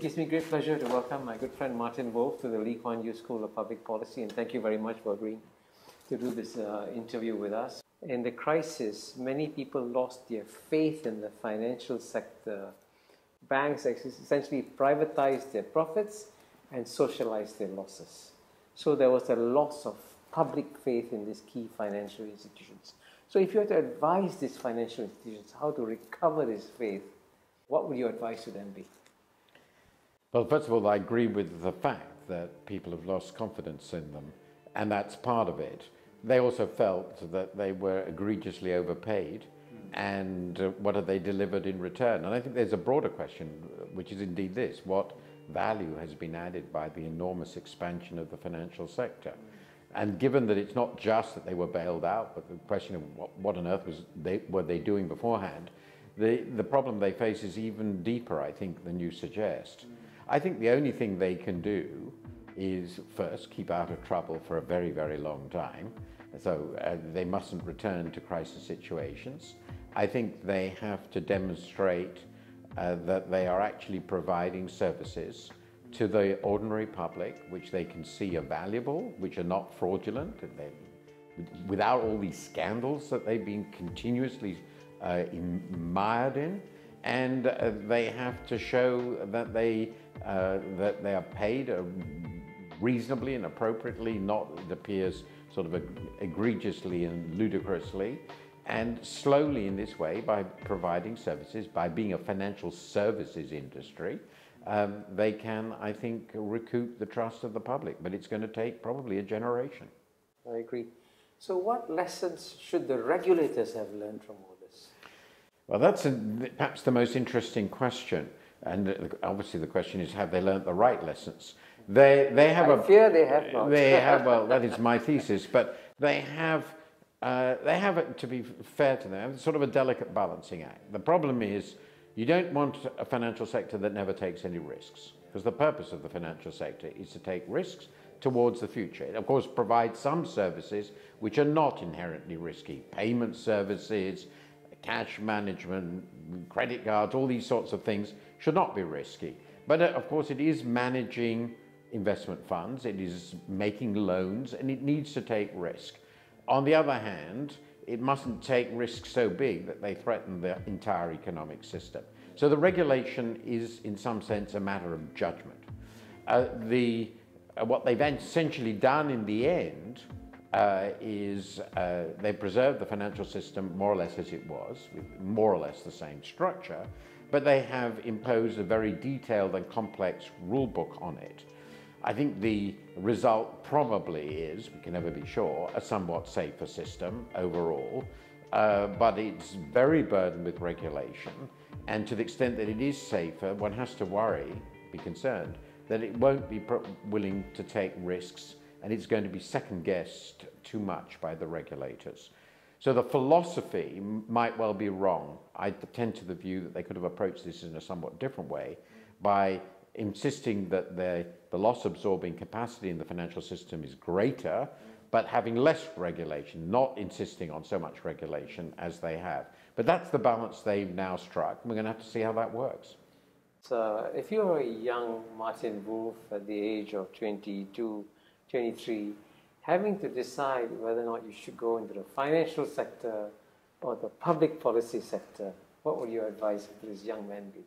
gives me great pleasure to welcome my good friend Martin Wolf to the LKY School of Public Policy, and thank you very much for agreeing to do this interview with us. In the crisis, many people lost their faith in the financial sector. Banks essentially privatized their profits and socialized their losses. So there was a loss of public faith in these key financial institutions. So if you had to advise these financial institutions how to recover this faith, what would your advice to them be? Well, first of all, I agree with the fact that people have lost confidence in them, and that's part of it. They also felt that they were egregiously overpaid, and what have they delivered in return? And I think there's a broader question, which is indeed this: what value has been added by the enormous expansion of the financial sector? And given that it's not just that they were bailed out, but the question of what on earth were they doing beforehand, the problem they face is even deeper, I think, than you suggest. I think the only thing they can do is first keep out of trouble for a very, very long time. So they mustn't return to crisis situations. I think they have to demonstrate that they are actually providing services to the ordinary public, which they can see are valuable, which are not fraudulent, without all these scandals that they've been continuously mired in. And they have to show that they are paid reasonably and appropriately, not, it appears, sort of egregiously and ludicrously. And slowly in this way, by providing services, by being a financial services industry, they can, I think, recoup the trust of the public. But it's going to take probably a generation. I agree. So what lessons should the regulators have learned from all this? Well, that's perhaps the most interesting question. And obviously the question is, have they learnt the right lessons? They have I fear they have not. They have, well, that is my thesis, but they have, to be fair to them, sort of a delicate balancing act. The problem is, you don't want a financial sector that never takes any risks, because the purpose of the financial sector is to take risks towards the future. It, of course, provides some services which are not inherently risky. Payment services, cash management, credit cards, all these sorts of things should not be risky. But of course, it is managing investment funds, it is making loans, and it needs to take risk. On the other hand, it mustn't take risks so big that they threaten the entire economic system. So the regulation is, in some sense, a matter of judgment. What they've essentially done in the end is they preserved the financial system more or less as it was, with more or less the same structure, but they have imposed a very detailed and complex rule book on it. I think the result probably is, we can never be sure, a somewhat safer system overall, but it's very burdened with regulation, and to the extent that it is safer, one has to worry, be concerned, that it won't be willing to take risks, and it's going to be second-guessed too much by the regulators. So the philosophy might well be wrong. I tend to the view that they could have approached this in a somewhat different way by insisting that the loss-absorbing capacity in the financial system is greater, but having less regulation, not insisting on so much regulation as they have. But that's the balance they've now struck. We're going to have to see how that works. So if you're a young Martin Wolf at the age of 22, 23, having to decide whether or not you should go into the financial sector or the public policy sector, what would your advice to this young man be?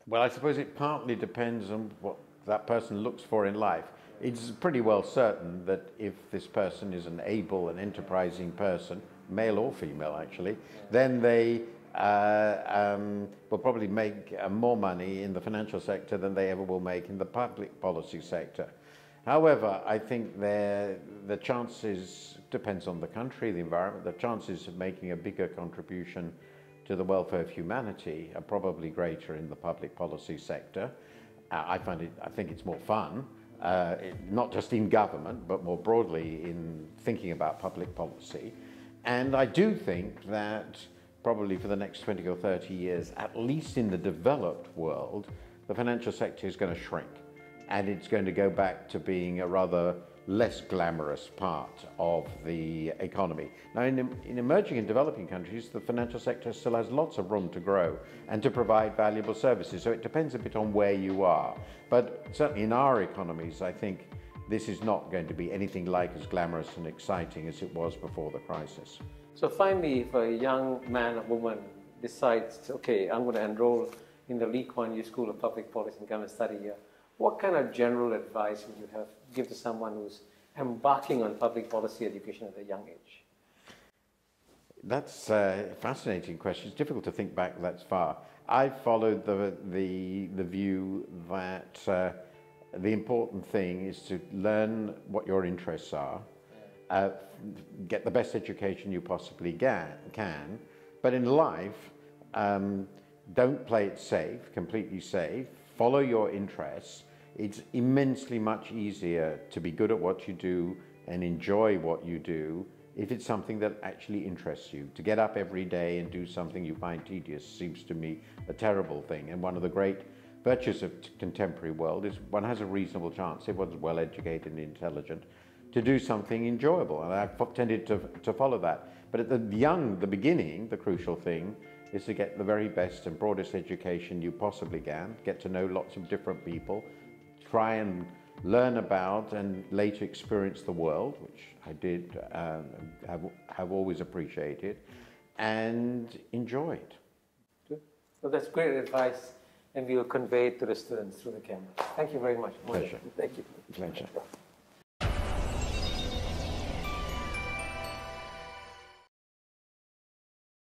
Well, I suppose it partly depends on what that person looks for in life. It's pretty well certain that if this person is an able and enterprising person, male or female actually, then they will probably make more money in the financial sector than they ever will make in the public policy sector. However, I think the chances, depends on the country, the environment, the chances of making a bigger contribution to the welfare of humanity are probably greater in the public policy sector. I think it's more fun, not just in government, but more broadly in thinking about public policy. And I do think that probably for the next 20 or 30 years, at least in the developed world, the financial sector is going to shrink. And it's going to go back to being a rather less glamorous part of the economy. Now, in emerging and developing countries, the financial sector still has lots of room to grow and to provide valuable services. So it depends a bit on where you are. But certainly in our economies, I think this is not going to be anything like as glamorous and exciting as it was before the crisis. So finally, if a young man or woman decides, okay, I'm going to enroll in the Lee Kuan Yew School of Public Policy and come and study here, what kind of general advice would you give to someone who's embarking on public policy education at a young age? That's a fascinating question. It's difficult to think back that far. I followed the view that the important thing is to learn what your interests are, get the best education you possibly can, but in life, don't play it safe, completely safe. Follow your interests. It's immensely much easier to be good at what you do and enjoy what you do if it's something that actually interests you. To get up every day and do something you find tedious seems to me a terrible thing. And one of the great virtues of contemporary world is one has a reasonable chance, if one's well educated and intelligent, to do something enjoyable. And I've tended to follow that. But at the beginning, the crucial thing is to get the very best and broadest education you possibly can, get to know lots of different people, try and learn about and later experience the world, which I did have always appreciated, and enjoy it. Good. Well, that's great advice, and we will convey it to the students through the camera. Thank you very much. Pleasure. Thank you. Pleasure.